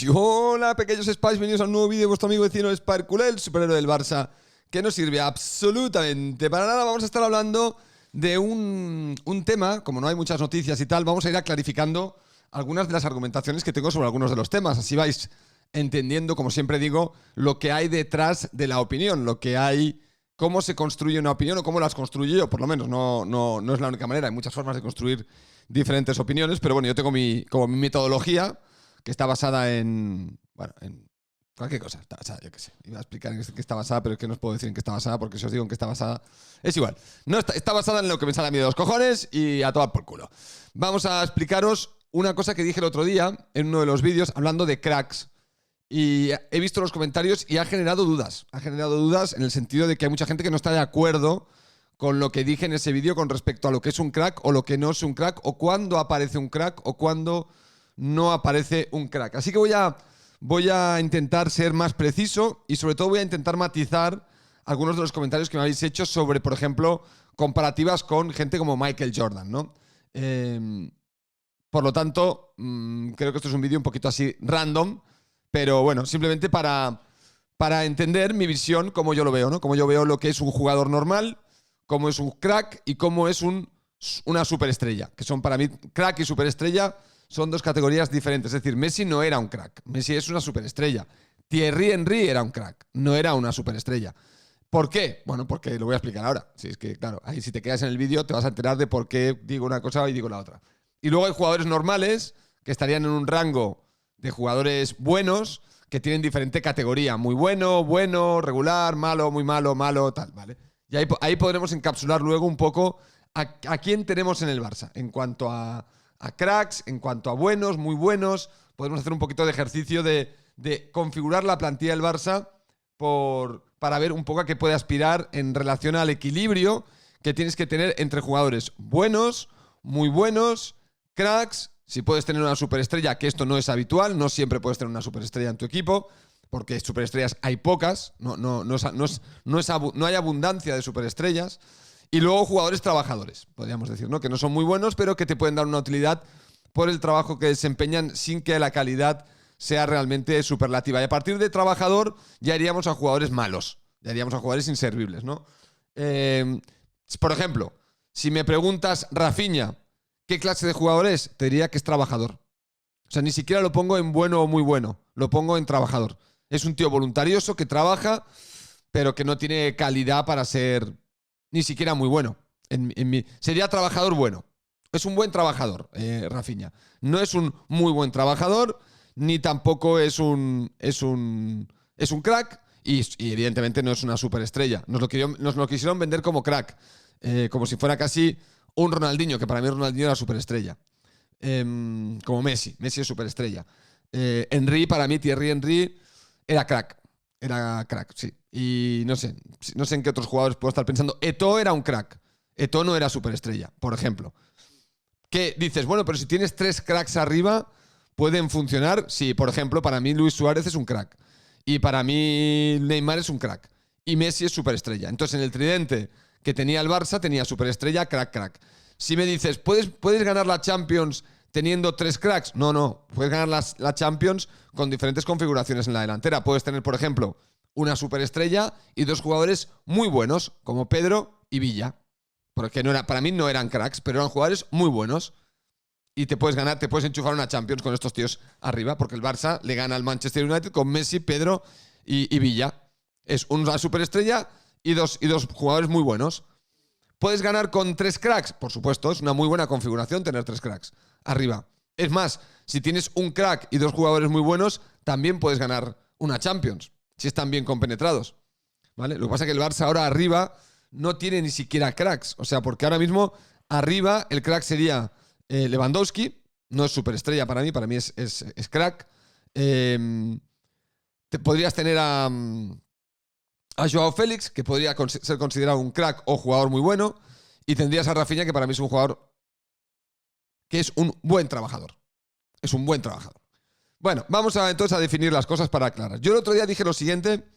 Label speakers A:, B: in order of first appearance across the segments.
A: Hola pequeños Spies, bienvenidos a un nuevo vídeo de vuestro amigo vecino Sparkule, el superhéroe del Barça, que no sirve absolutamente para nada. Vamos a estar hablando de un tema, como no hay muchas noticias y tal, vamos a ir clarificando algunas de las argumentaciones que tengo sobre algunos de los temas. Así vais entendiendo, como siempre digo, lo que hay detrás de la opinión, lo que hay, cómo se construye una opinión o cómo las construyo yo, por lo menos. No es la única manera, hay muchas formas de construir diferentes opiniones, pero bueno, yo tengo como mi metodología, que está basada en cualquier cosa. Está basada, yo qué sé. Iba a explicar en qué está basada, pero es que no os puedo decir en qué está basada, porque si os digo en qué está basada, es igual. No está basada en lo que me sale a mí de los cojones y a tomar por culo. Vamos a explicaros una cosa que dije el otro día en uno de los vídeos hablando de cracks. Y he visto los comentarios y ha generado dudas. Ha generado dudas en el sentido de que hay mucha gente que no está de acuerdo con lo que dije en ese vídeo con respecto a lo que es un crack o lo que no es un crack, o cuándo aparece un crack o cuándo no aparece un crack. Así que voy a intentar ser más preciso y sobre todo voy a intentar matizar algunos de los comentarios que me habéis hecho sobre, por ejemplo, comparativas con gente como Michael Jordan, ¿no? Por lo tanto, creo que esto es un vídeo un poquito así random, pero bueno, simplemente para entender mi visión, cómo yo lo veo, ¿no? Cómo yo veo lo que es un jugador normal, cómo es un crack y cómo es una superestrella, que son para mí crack y superestrella. Son dos categorías diferentes. Es decir, Messi no era un crack. Messi es una superestrella. Thierry Henry era un crack. No era una superestrella. ¿Por qué? Bueno, porque lo voy a explicar ahora. Si es que, claro, ahí si te quedas en el vídeo te vas a enterar de por qué digo una cosa y digo la otra. Y luego hay jugadores normales que estarían en un rango de jugadores buenos que tienen diferente categoría. Muy bueno, bueno, regular, malo, muy malo, malo, tal, ¿vale? Y ahí podremos encapsular luego un poco a quién tenemos en el Barça en cuanto a cracks, en cuanto a buenos, muy buenos. Podemos hacer un poquito de ejercicio de configurar la plantilla del Barça para ver un poco a qué puede aspirar en relación al equilibrio que tienes que tener entre jugadores buenos, muy buenos, cracks. Si puedes tener una superestrella, que esto no es habitual, no siempre puedes tener una superestrella en tu equipo, porque superestrellas hay pocas, no hay abundancia de superestrellas. Y luego jugadores trabajadores, podríamos decir, ¿no? Que no son muy buenos, pero que te pueden dar una utilidad por el trabajo que desempeñan sin que la calidad sea realmente superlativa. Y a partir de trabajador ya iríamos a jugadores malos, ya iríamos a jugadores inservibles, ¿no? Por ejemplo, si me preguntas, Rafinha, ¿qué clase de jugador es? Te diría que es trabajador. O sea, ni siquiera lo pongo en bueno o muy bueno, lo pongo en trabajador. Es un tío voluntarioso que trabaja, pero que no tiene calidad para ser ni siquiera muy bueno. Sería trabajador bueno. Es un buen trabajador, Rafinha. No es un muy buen trabajador, ni tampoco es un crack, y evidentemente no es una superestrella. Nos lo quisieron vender como crack, como si fuera casi un Ronaldinho, que para mí Ronaldinho era superestrella. Como Messi. Messi es superestrella. Henry, para mí, Thierry Henry era crack. Era crack, sí. Y no sé en qué otros jugadores puedo estar pensando. Eto'o era un crack. Eto'o no era superestrella, por ejemplo. ¿Qué dices? Bueno, pero si tienes tres cracks arriba, ¿pueden funcionar? Sí, por ejemplo, para mí Luis Suárez es un crack. Y para mí Neymar es un crack. Y Messi es superestrella. Entonces, en el tridente que tenía el Barça, tenía superestrella, crack, crack. Si me dices, ¿puedes ganar la Champions teniendo tres cracks? No. Puedes ganar la Champions con diferentes configuraciones en la delantera. Puedes tener, por ejemplo, una superestrella y dos jugadores muy buenos, como Pedro y Villa. Porque para mí no eran cracks, pero eran jugadores muy buenos. Y te puedes enchufar una Champions con estos tíos arriba, porque el Barça le gana al Manchester United con Messi, Pedro y Villa. Es una superestrella y dos jugadores muy buenos. ¿Puedes ganar con tres cracks? Por supuesto, es una muy buena configuración tener tres cracks arriba. Es más, si tienes un crack y dos jugadores muy buenos, también puedes ganar una Champions, si están bien compenetrados, ¿vale? Lo que pasa es que el Barça ahora arriba no tiene ni siquiera cracks. O sea, porque ahora mismo arriba el crack sería Lewandowski. No es superestrella para mí es crack. Podrías tener a Joao Félix, que podría ser considerado un crack o jugador muy bueno. Y tendrías a Rafinha, que para mí es un jugador que es un buen trabajador. Es un buen trabajador. Bueno, vamos entonces a definir las cosas para aclarar. Yo el otro día dije lo siguiente.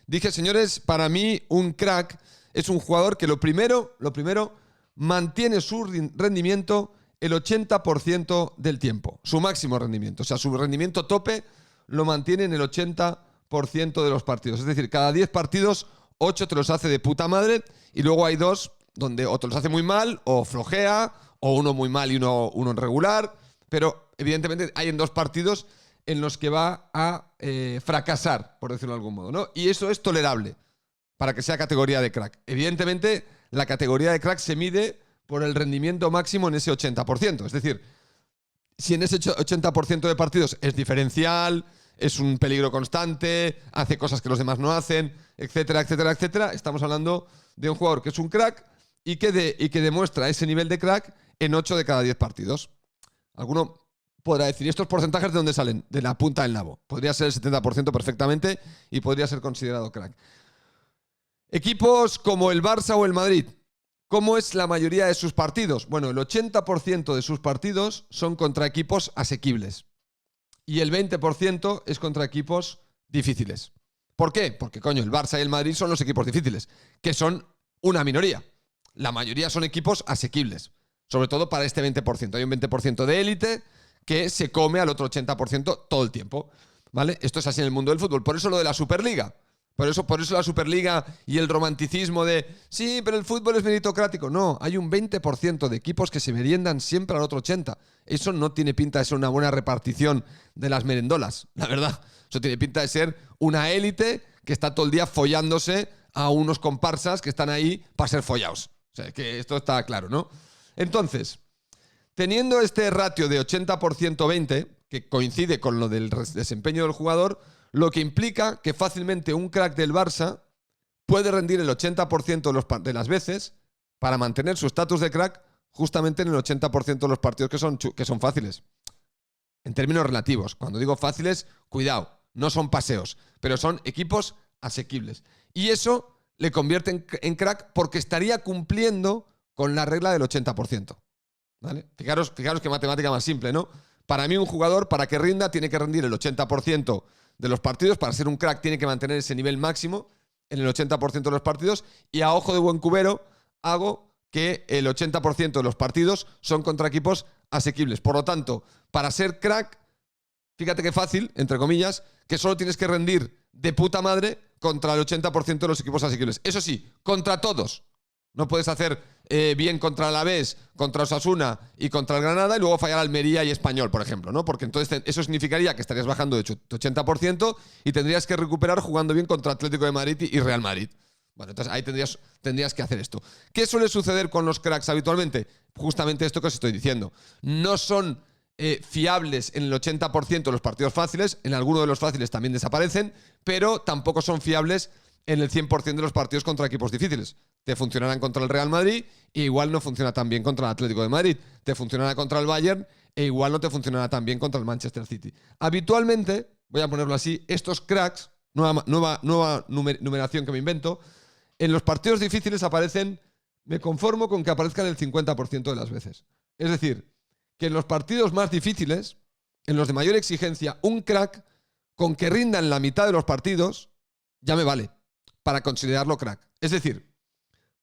A: Dije, señores, para mí un crack es un jugador que lo primero, mantiene su rendimiento el 80% del tiempo. Su máximo rendimiento. O sea, su rendimiento tope lo mantiene en el 80% de los partidos. Es decir, cada 10 partidos, 8 te los hace de puta madre y luego hay 2 donde o te los hace muy mal o flojea, o uno muy mal y uno en regular, pero evidentemente hay en 2 partidos en los que va a fracasar, por decirlo de algún modo, ¿no? Y eso es tolerable para que sea categoría de crack. Evidentemente, la categoría de crack se mide por el rendimiento máximo en ese 80%. Es decir, si en ese 80% de partidos es diferencial, es un peligro constante, hace cosas que los demás no hacen, etcétera, etcétera, etcétera, estamos hablando de un jugador que es un crack y que demuestra ese nivel de crack en 8 de cada 10 partidos. Alguno podrá decir, ¿y estos porcentajes de dónde salen? De la punta del nabo. Podría ser el 70% perfectamente y podría ser considerado crack. Equipos como el Barça o el Madrid, ¿cómo es la mayoría de sus partidos? Bueno, el 80% de sus partidos son contra equipos asequibles y el 20% es contra equipos difíciles. ¿Por qué? Porque, coño, el Barça y el Madrid son los equipos difíciles, que son una minoría. La mayoría son equipos asequibles, sobre todo para este 20%. Hay un 20% de élite que se come al otro 80% todo el tiempo, ¿vale? Esto es así en el mundo del fútbol. Por eso lo de la Superliga. Por eso la Superliga y el romanticismo de sí, pero el fútbol es meritocrático. No, hay un 20% de equipos que se meriendan siempre al otro 80%. Eso no tiene pinta de ser una buena repartición de las merendolas, la verdad. Eso tiene pinta de ser una élite que está todo el día follándose a unos comparsas que están ahí para ser follados. O sea, que esto está claro, ¿no? Entonces, teniendo este ratio de 80% 20, que coincide con lo del desempeño del jugador, lo que implica que fácilmente un crack del Barça puede rendir el 80% de las veces para mantener su estatus de crack justamente en el 80% de los partidos que son fáciles. En términos relativos. Cuando digo fáciles, cuidado, no son paseos, pero son equipos asequibles. Y eso le convierte en crack porque estaría cumpliendo con la regla del 80%. ¿Vale? Fijaros qué matemática más simple, ¿no? Para mí un jugador, para que rinda, tiene que rendir el 80% de los partidos. Para ser un crack tiene que mantener ese nivel máximo en el 80% de los partidos. Y a ojo de buen cubero hago que el 80% de los partidos son contra equipos asequibles. Por lo tanto, para ser crack, fíjate qué fácil, entre comillas, que solo tienes que rendir de puta madre contra el 80% de los equipos asequibles. Eso sí, contra todos. No puedes hacer bien contra el Alavés, contra Osasuna y contra el Granada y luego fallar Almería y Español, por ejemplo, ¿no? Porque entonces eso significaría que estarías bajando de tu 80% y tendrías que recuperar jugando bien contra Atlético de Madrid y Real Madrid. Bueno, entonces ahí tendrías que hacer esto. ¿Qué suele suceder con los cracks habitualmente? Justamente esto que os estoy diciendo. No son fiables en el 80% de los partidos fáciles, en algunos de los fáciles también desaparecen, pero tampoco son fiables en el 100% de los partidos contra equipos difíciles. Te funcionarán contra el Real Madrid e igual no funciona tan bien contra el Atlético de Madrid. Te funcionará contra el Bayern e igual no te funcionará tan bien contra el Manchester City. Habitualmente, voy a ponerlo así, estos cracks, nueva numeración que me invento, en los partidos difíciles aparecen, me conformo con que aparezcan el 50% de las veces. Es decir, que en los partidos más difíciles, en los de mayor exigencia, un crack con que rinda en la mitad de los partidos ya me vale para considerarlo crack. Es decir,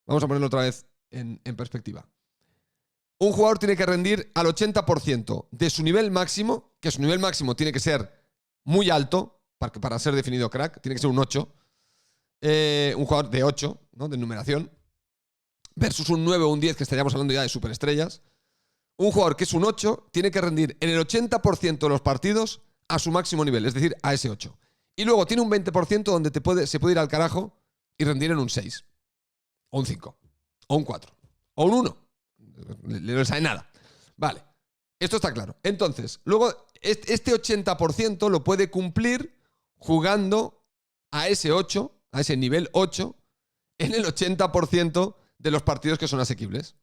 A: vamos a ponerlo otra vez en perspectiva. Un jugador tiene que rendir al 80% de su nivel máximo, que su nivel máximo tiene que ser muy alto para ser definido crack, tiene que ser un 8. Un jugador de 8, ¿no? De numeración, versus un 9 o un 10, que estaríamos hablando ya de superestrellas. Un jugador que es un 8 tiene que rendir en el 80% de los partidos a su máximo nivel, es decir, a ese 8. Y luego tiene un 20% donde se puede ir al carajo y rendir en un 6, o un 5, o un 4, o un 1. No sabe nada. Vale, esto está claro. Entonces, luego este 80% lo puede cumplir jugando a ese 8, a ese nivel 8, en el 80% de los partidos que son asequibles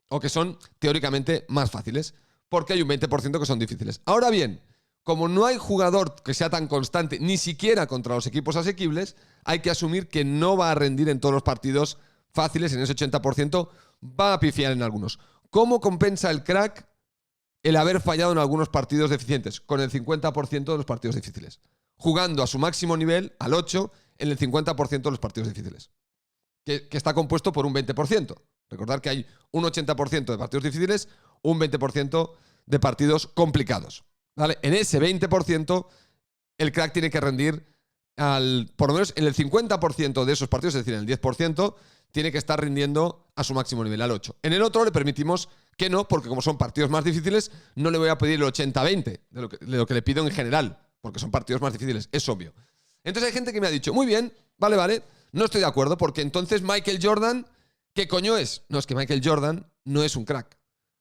A: o que son teóricamente más fáciles, porque hay un 20% que son difíciles. Ahora bien, como no hay jugador que sea tan constante, ni siquiera contra los equipos asequibles, hay que asumir que no va a rendir en todos los partidos fáciles, en ese 80% va a pifiar en algunos. ¿Cómo compensa el crack el haber fallado en algunos partidos deficientes? Con el 50% de los partidos difíciles. Jugando a su máximo nivel, al 8, en el 50% de los partidos difíciles. Que está compuesto por un 20%. Recordad que hay un 80% de partidos difíciles, un 20% de partidos complicados. ¿Vale? En ese 20% el crack tiene que rendir por lo menos en el 50% de esos partidos, es decir, en el 10%, tiene que estar rindiendo a su máximo nivel, al 8. En el otro le permitimos que no, porque como son partidos más difíciles, no le voy a pedir el 80-20 de lo que le pido en general, porque son partidos más difíciles, es obvio. Entonces hay gente que me ha dicho, muy bien, vale, no estoy de acuerdo, porque entonces Michael Jordan, ¿qué coño es? No, es que Michael Jordan no es un crack.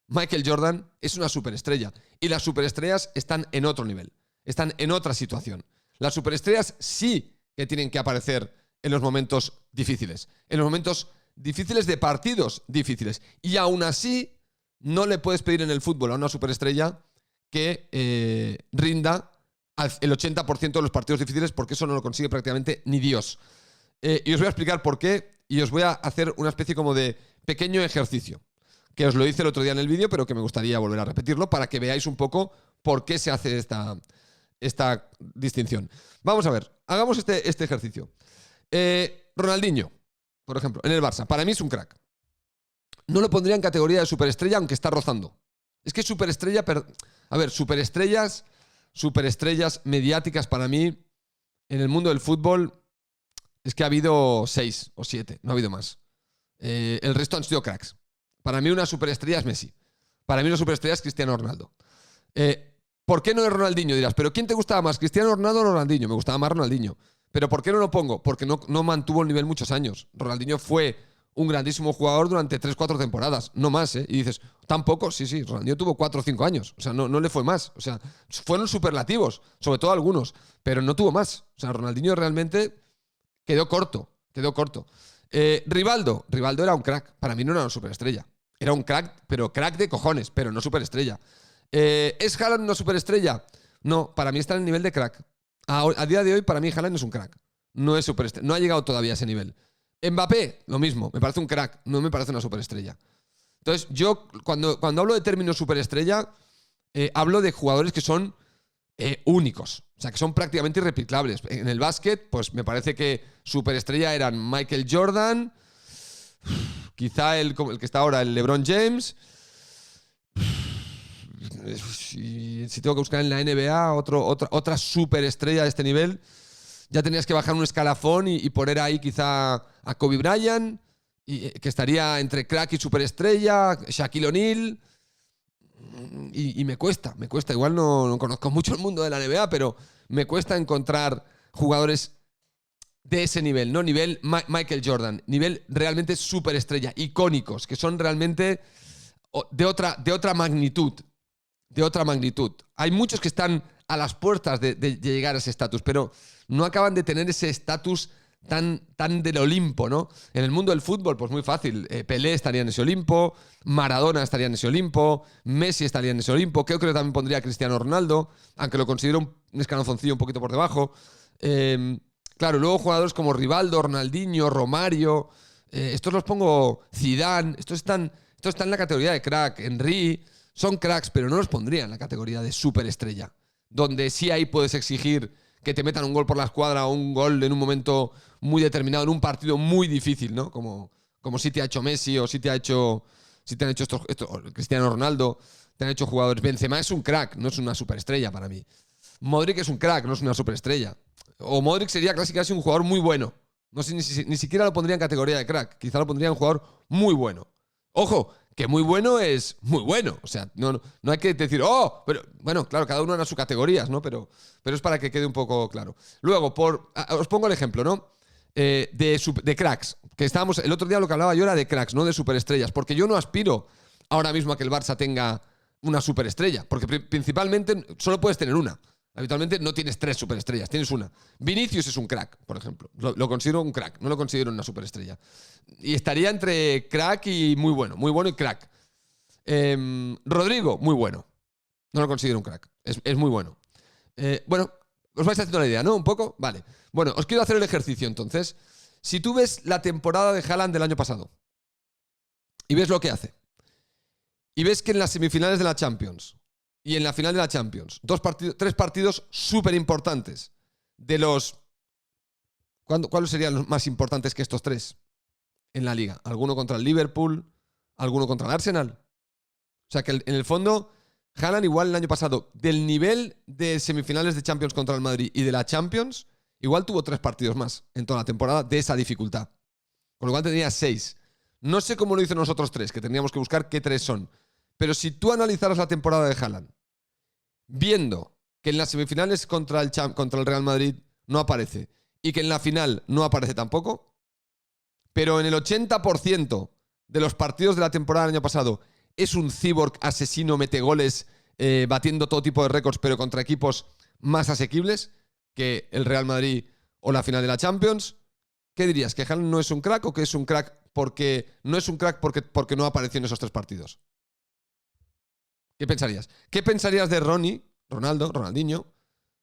A: Michael Jordan es una superestrella, y las superestrellas están en otro nivel, están en otra situación. Las superestrellas sí que tienen que aparecer en los momentos difíciles. En los momentos difíciles de partidos difíciles. Y aún así, no le puedes pedir en el fútbol a una superestrella que rinda el 80% de los partidos difíciles, porque eso no lo consigue prácticamente ni Dios. Y os voy a explicar por qué, y os voy a hacer una especie como de pequeño ejercicio, que os lo hice el otro día en el vídeo, pero que me gustaría volver a repetirlo para que veáis un poco por qué se hace esta distinción. Vamos a ver, hagamos este ejercicio. Ronaldinho, por ejemplo, en el Barça, para mí es un crack. No lo pondría en categoría de superestrella, aunque está rozando. Es que superestrella... A ver, superestrellas mediáticas para mí en el mundo del fútbol es que ha habido 6 o 7, no ha habido más. El resto han sido cracks. Para mí una superestrella es Messi. Para mí una superestrella es Cristiano Ronaldo. ¿Por qué no es Ronaldinho? Dirás, ¿pero quién te gustaba más, Cristiano Ronaldo o Ronaldinho? Me gustaba más Ronaldinho. ¿Pero por qué no lo pongo? Porque no mantuvo el nivel muchos años. Ronaldinho fue un grandísimo jugador durante 3-4 temporadas, no más, ¿eh? Y dices, ¿tampoco? Sí, Ronaldinho tuvo 4 o 5 años. O sea, no le fue más. O sea, fueron superlativos, sobre todo algunos, pero no tuvo más. O sea, Ronaldinho realmente quedó corto. Rivaldo era un crack. Para mí no era una superestrella. Era un crack, pero crack de cojones, pero no superestrella. ¿Es Haaland una superestrella? No, para mí está en el nivel de crack. A día de hoy, para mí, Haaland es un crack. No es superestrella. No ha llegado todavía a ese nivel. Mbappé, lo mismo. Me parece un crack. No me parece una superestrella. Entonces, yo, cuando hablo de término superestrella, hablo de jugadores que son únicos. O sea, que son prácticamente irreplicables. En el básquet, pues me parece que superestrella eran Michael Jordan, quizá el que está ahora, el LeBron James. Si tengo que buscar en la NBA otra superestrella de este nivel, ya tendrías que bajar un escalafón y poner ahí quizá a Kobe Bryant, que estaría entre crack y superestrella, Shaquille O'Neal, y me cuesta. Igual no conozco mucho el mundo de la NBA, pero me cuesta encontrar jugadores de ese nivel, ¿no? Nivel Michael Jordan, nivel realmente superestrella, icónicos, que son realmente de otra magnitud. Hay muchos que están a las puertas de llegar a ese estatus, pero no acaban de tener ese estatus tan del Olimpo, ¿no? En el mundo del fútbol, pues muy fácil. Pelé estaría en ese Olimpo, Maradona estaría en ese Olimpo, Messi estaría en ese Olimpo, creo que también pondría a Cristiano Ronaldo, aunque lo considero un escaloncillo un poquito por debajo. Claro, luego jugadores como Rivaldo, Ronaldinho, Romario, estos los pongo Zidane, estos están en la categoría de crack. Henry, son cracks, pero no los pondría en la categoría de superestrella, donde sí ahí puedes exigir que te metan un gol por la escuadra o un gol en un momento muy determinado, en un partido muy difícil, ¿no? Como sí te ha hecho Messi o sí te han hecho Cristiano Ronaldo, te han hecho jugadores. Benzema es un crack, no es una superestrella para mí. Modric es un crack, no es una superestrella. O Modric sería casi un jugador muy bueno. No sé, ni siquiera lo pondría en categoría de crack. Quizá lo pondría en un jugador muy bueno. Ojo, que muy bueno es muy bueno. O sea, no hay que decir, oh, pero bueno, claro, cada uno en sus categorías, ¿no? Pero es para que quede un poco claro. Luego, os pongo el ejemplo, ¿no? De cracks. Que estábamos, el otro día lo que hablaba yo era de cracks, no de superestrellas. Porque yo no aspiro ahora mismo a que el Barça tenga una superestrella. Porque principalmente solo puedes tener una. Habitualmente no tienes 3 superestrellas, tienes una. Vinicius es un crack, por ejemplo. Lo considero un crack, no lo considero una superestrella. Y estaría entre crack y muy bueno y crack. Rodrigo, muy bueno. No lo considero un crack, es muy bueno. Bueno, os vais haciendo la idea, ¿no? Un poco, vale. Bueno, os quiero hacer el ejercicio entonces. Si tú ves la temporada de Haaland del año pasado y ves lo que hace, y ves que en las semifinales de la Champions y en la final de la Champions, 3 partidos súper importantes. De los... ¿Cuáles serían los más importantes que estos 3 en la liga? ¿Alguno contra el Liverpool? ¿Alguno contra el Arsenal? O sea que en el fondo, Haaland igual el año pasado, del nivel de semifinales de Champions contra el Madrid y de la Champions, igual tuvo 3 partidos más en toda la temporada de esa dificultad. Con lo cual tenía 6. No sé cómo lo hizo nosotros 3, que tendríamos que buscar qué 3 son. Pero si tú analizaras la temporada de Haaland, viendo que en las semifinales contra el Real Madrid no aparece y que en la final no aparece tampoco, pero en el 80% de los partidos de la temporada del año pasado es un cyborg asesino, mete goles, batiendo todo tipo de récords, pero contra equipos más asequibles que el Real Madrid o la final de la Champions. ¿Qué dirías? ¿Que Haaland no es un crack o que es un crack porque no es un crack porque no apareció en esos 3 partidos? ¿Qué pensarías? ¿Qué pensarías de Ronaldinho,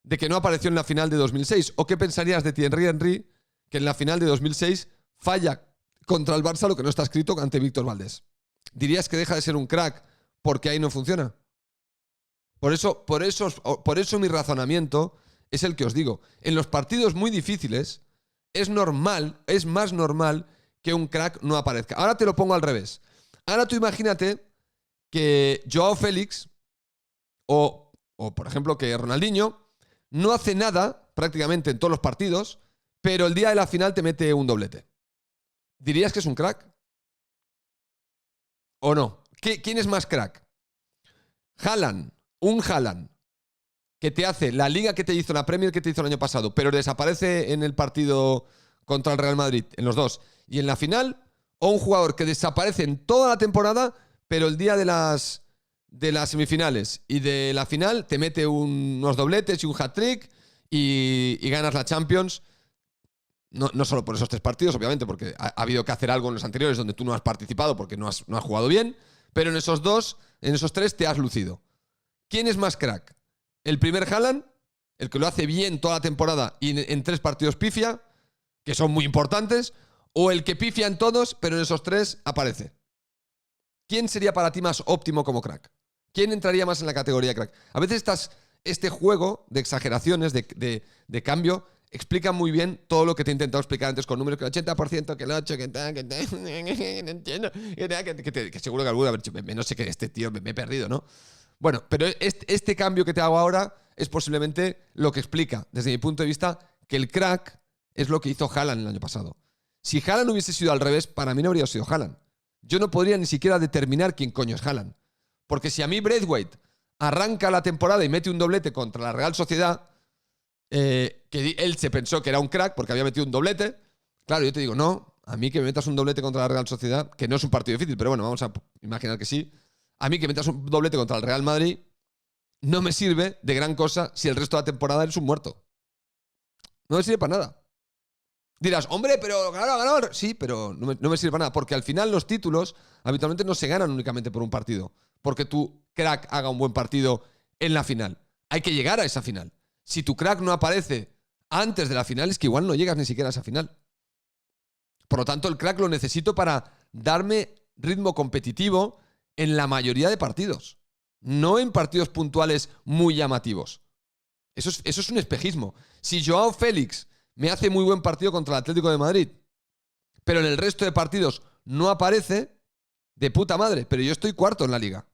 A: de que no apareció en la final de 2006? ¿O qué pensarías de Thierry Henry, que en la final de 2006 falla contra el Barça lo que no está escrito ante Víctor Valdés? ¿Dirías que deja de ser un crack porque ahí no funciona? Por eso mi razonamiento es el que os digo. En los partidos muy difíciles es más normal que un crack no aparezca. Ahora te lo pongo al revés. Ahora tú imagínate que Joao Félix o por ejemplo, que Ronaldinho no hace nada prácticamente en todos los partidos, pero el día de la final te mete un doblete. ¿Dirías que es un crack? ¿O no? ¿Quién es más crack? Un Haaland que te hace la liga que te hizo, la Premier que te hizo el año pasado, pero desaparece en el partido contra el Real Madrid, en los 2, y en la final, o un jugador que desaparece en toda la temporada, pero el día de las semifinales y de la final te mete unos dobletes y un hat-trick y ganas la Champions. No solo por esos 3 partidos, obviamente, porque ha habido que hacer algo en los anteriores donde tú no has participado porque no has jugado bien, pero en esos 3 te has lucido. ¿Quién es más crack? ¿El primer Haaland, el que lo hace bien toda la temporada y en 3 partidos pifia, que son muy importantes, o el que pifia en todos, pero en esos 3 aparece? ¿Quién sería para ti más óptimo como crack? ¿Quién entraría más en la categoría de crack? A veces este juego de exageraciones, de cambio, explica muy bien todo lo que te he intentado explicar antes con números, que el 80%, que el 8%, que no entiendo, que seguro que alguno, no sé qué, este tío me he perdido, ¿no? Bueno, pero este cambio que te hago ahora es posiblemente lo que explica, desde mi punto de vista, que el crack es lo que hizo Haaland el año pasado. Si Haaland hubiese sido al revés, para mí no habría sido Haaland. Yo no podría ni siquiera determinar quién coño es Haaland. Porque si a mí Braithwaite arranca la temporada y mete un doblete contra la Real Sociedad, que él se pensó que era un crack porque había metido un doblete, claro, yo te digo, no, a mí que me metas un doblete contra la Real Sociedad, que no es un partido difícil, pero bueno, vamos a imaginar que sí, a mí que metas un doblete contra el Real Madrid no me sirve de gran cosa si el resto de la temporada eres un muerto. No me sirve para nada. Dirás, hombre, pero ganador. Sí, pero no me sirve para nada. Porque al final los títulos habitualmente no se ganan únicamente por un partido. Porque tu crack haga un buen partido en la final. Hay que llegar a esa final. Si tu crack no aparece antes de la final, es que igual no llegas ni siquiera a esa final. Por lo tanto, el crack lo necesito para darme ritmo competitivo en la mayoría de partidos. No en partidos puntuales muy llamativos. Eso es un espejismo. Si Joao Félix me hace muy buen partido contra el Atlético de Madrid, pero en el resto de partidos no aparece, de puta madre, pero yo estoy cuarto en la liga.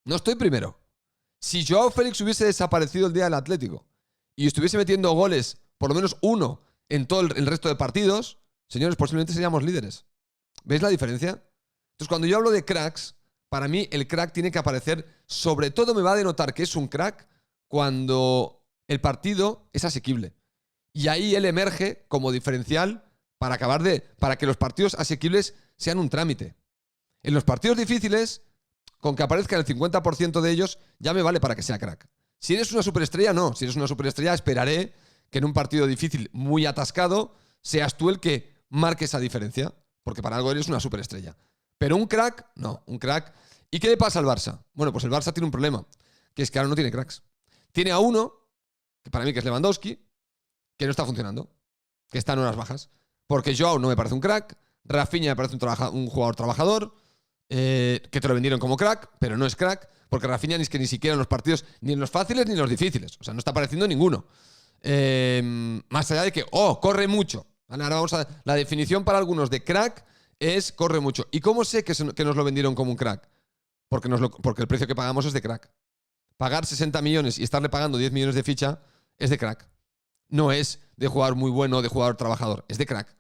A: No estoy primero. Si Joao Félix hubiese desaparecido el día del Atlético y estuviese metiendo goles, por lo menos uno, en todo el resto de partidos, señores, posiblemente seríamos líderes. ¿Veis la diferencia? Entonces, cuando yo hablo de cracks, para mí el crack tiene que aparecer, sobre todo me va a denotar que es un crack cuando el partido es asequible. Y ahí él emerge como diferencial para que los partidos asequibles sean un trámite. En los partidos difíciles, con que aparezca el 50% de ellos, ya me vale para que sea crack. Si eres una superestrella, no. Si eres una superestrella, esperaré que en un partido difícil, muy atascado, seas tú el que marque esa diferencia. Porque para algo eres una superestrella. Pero un crack, no. Un crack. ¿Y qué le pasa al Barça? Bueno, pues el Barça tiene un problema, que es que ahora no tiene cracks. Tiene a uno, que para mí que es Lewandowski, que no está funcionando, que está en horas bajas. Porque Joao no me parece un crack, Rafinha me parece un jugador trabajador, que te lo vendieron como crack, pero no es crack, porque Rafinha ni siquiera en los partidos, ni en los fáciles ni en los difíciles. O sea, no está apareciendo ninguno. Más allá de que, corre mucho. Vale, ahora vamos a... La definición para algunos de crack es corre mucho. ¿Y cómo sé que nos lo vendieron como un crack? Porque el precio que pagamos es de crack. pagar 60 millones y estarle pagando 10 millones de ficha es de crack. No es de jugador muy bueno, de jugador trabajador. Es de crack.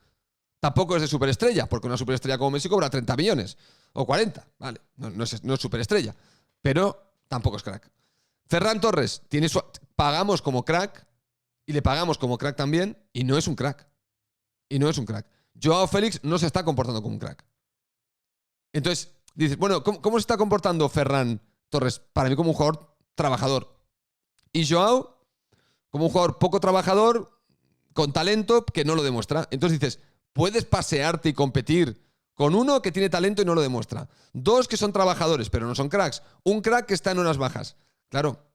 A: Tampoco es de superestrella, porque una superestrella como Messi cobra 30 millones o 40. Vale, no es superestrella. Pero tampoco es crack. Ferran Torres pagamos como crack y le pagamos como crack también y no es un crack. Y no es un crack. Joao Félix no se está comportando como un crack. Entonces, dices, bueno, ¿cómo se está comportando Ferran Torres? Para mí como un jugador trabajador. Y Joao como un jugador poco trabajador, con talento que no lo demuestra. Entonces dices, puedes pasearte y competir con uno que tiene talento y no lo demuestra. Dos que son trabajadores, pero no son cracks. Un crack que está en horas bajas. Claro,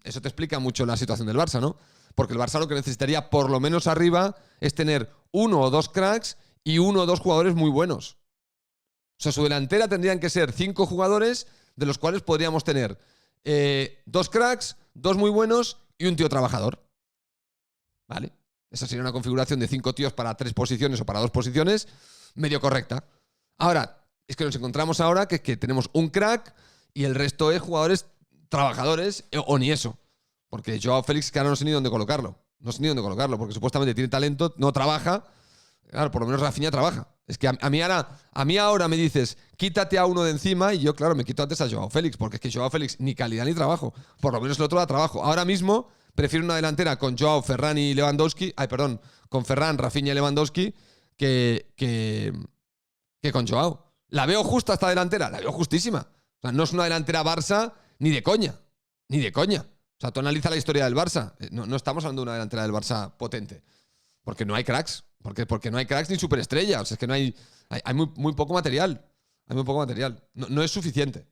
A: eso te explica mucho la situación del Barça, ¿no? Porque el Barça lo que necesitaría por lo menos arriba es tener 1 o 2 cracks y 1 o 2 jugadores muy buenos. O sea, su delantera tendrían que ser 5 jugadores, de los cuales podríamos tener 2 cracks, 2 muy buenos y un tío trabajador. ¿Vale? Esa sería una configuración de 5 tíos para 3 posiciones o para 2 posiciones, medio correcta. Ahora, es que nos encontramos ahora que tenemos un crack y el resto es jugadores trabajadores o ni eso. Porque Joao Félix, que ahora no sé ni dónde colocarlo. No sé ni dónde colocarlo, porque supuestamente tiene talento, no trabaja. Claro, por lo menos Rafinha trabaja. Es que a mí ahora me dices, quítate a uno de encima y yo, claro, me quito antes a Joao Félix, porque es que Joao Félix ni calidad ni trabajo. Por lo menos el otro da trabajo. Ahora mismo prefiero una delantera con Joao, Ferran y Lewandowski. Con Ferran, Rafinha y Lewandowski que con Joao. La veo justa esta delantera, la veo justísima. O sea, no es una delantera Barça ni de coña. Ni de coña. O sea, tú analiza la historia del Barça. No estamos hablando de una delantera del Barça potente. Porque no hay cracks. Porque no hay cracks ni superestrellas. O sea, es que no hay muy poco material. Hay muy poco material. No es suficiente.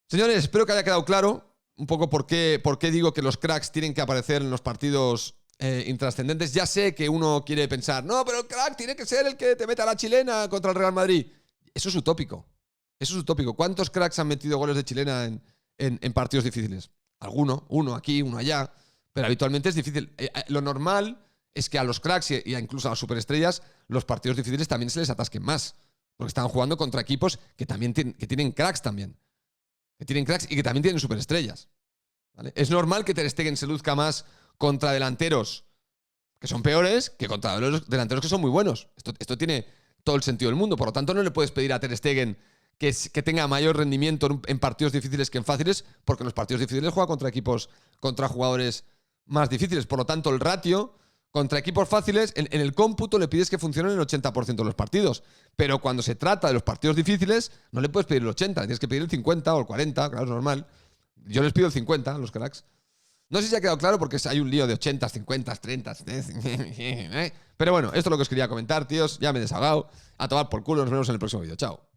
A: Señores, espero que haya quedado claro un poco por qué digo que los cracks tienen que aparecer en los partidos intrascendentes. Ya sé que uno quiere pensar, no, pero el crack tiene que ser el que te meta a la chilena contra el Real Madrid. Eso es utópico. Eso es utópico. ¿Cuántos cracks han metido goles de chilena en partidos difíciles? Uno aquí, uno allá. Pero habitualmente es difícil. Lo normal es que a los cracks y incluso a las superestrellas, los partidos difíciles también se les atasquen más. Porque están jugando contra equipos que también que tienen cracks también. Que tienen cracks y que también tienen superestrellas. ¿Vale? Es normal que Ter Stegen se luzca más contra delanteros que son peores que contra los delanteros que son muy buenos. Esto tiene todo el sentido del mundo. Por lo tanto, no le puedes pedir a Ter Stegen que tenga mayor rendimiento en partidos difíciles que en fáciles, porque en los partidos difíciles juega contra jugadores más difíciles. Por lo tanto, el ratio contra equipos fáciles, en el cómputo le pides que funcionen el 80% de los partidos. Pero cuando se trata de los partidos difíciles, no le puedes pedir el 80, tienes que pedir el 50 o el 40, claro, es normal. Yo les pido el 50 a los cracks. No sé si ha quedado claro porque hay un lío de 80, 50, 30. Pero bueno, esto es lo que os quería comentar, tíos. Ya me he desahogado. A tomar por culo. Nos vemos en el próximo vídeo. Chao.